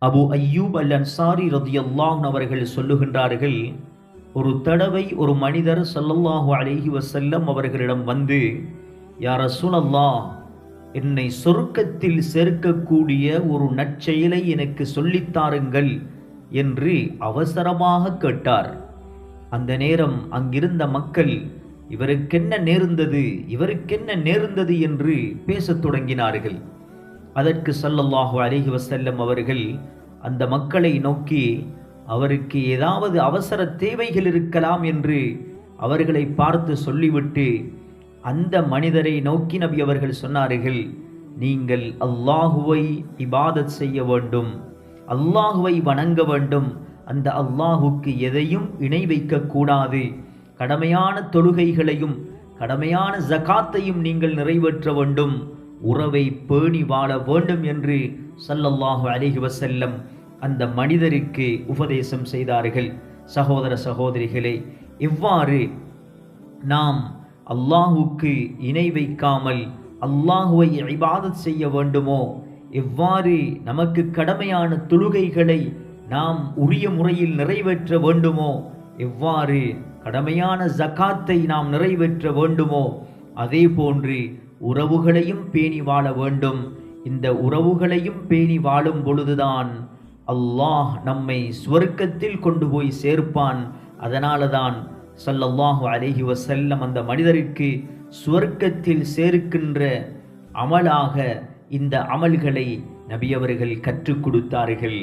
அபு அய்யூப் அல் அன்சாரி ரதியல்லாஹு அவர்கள் சொல்லுகின்றார்கள், ஒரு தடவை ஒரு மனிதர் ஸல்லல்லாஹு அலைஹி வஸல்லம் அவர்களிடம் வந்து, யா ரசூலல்லாஹ், என்னை சொர்க்கத்தில் சேர்க்கக்கூடிய ஒரு நற்செயலை எனக்கு சொல்லித்தாருங்கள் என்று அவசரமாக கேட்டார். அந்த நேரம் அங்கிருந்த மக்கள், இவருக்கென்ன நேர்ந்தது, இவருக்கென்ன நேர்ந்தது என்று பேசத் தொடங்கினார்கள். அதற்கு ஸல்லல்லாஹு அலைஹி வஸல்லம் அவர்கள் அந்த மக்களை நோக்கி, அவருக்கு ஏதாவது அவசர தேவைகள் இருக்கலாம் என்று அவர்களை பார்த்து சொல்லிவிட்டு அந்த மனிதரை நோக்கி நபி அவர்கள் சொன்னார்கள், நீங்கள் அல்லாஹுவை இபாதத் செய்ய வேண்டும், அல்லாஹுவை வணங்க வேண்டும், அந்த அல்லாஹுக்கு எதையும் இணை வைக்கக்கூடாது, கடமையான தொழுகைகளையும் கடமையான ஜகாத்தையும் நீங்கள் நிறைவேற்ற வேண்டும், உறவை பேணி வாழ வேண்டும் என்று ஸல்லல்லாஹு அலைஹி வஸல்லம் அந்த மனிதருக்கு உபதேசம் செய்தார்கள். சகோதர சகோதரிகளே, இவ்வாறு நாம் அல்லாஹுக்கு இணை வைக்காமல் அல்லாஹுவை இபாதத் செய்ய வேண்டுமோ, எவ்வாறு நமக்கு கடமையான தொழுகைகளை நாம் உரிய முறையில் நிறைவேற்ற வேண்டுமோ, எவ்வாறு கடமையான ஜகாத்தை நாம் நிறைவேற்ற வேண்டுமோ, அதே போன்று உறவுகளையும் பேணி வாழ வேண்டும். இந்த உறவுகளையும் பேணி வாழும் பொழுதுதான் அல்லாஹ் நம்மை சுவர்க்கத்தில் கொண்டு போய் சேர்ப்பான். அதனால தான் ஸல்லல்லாஹு அலைஹி வஸல்லம் அந்த மனிதருக்கு சுவர்க்கத்தில் சேர்க்கின்ற அமலாக இந்த அமல்களை நபி அவர்கள் கற்றுக் கொடுத்தார்கள்.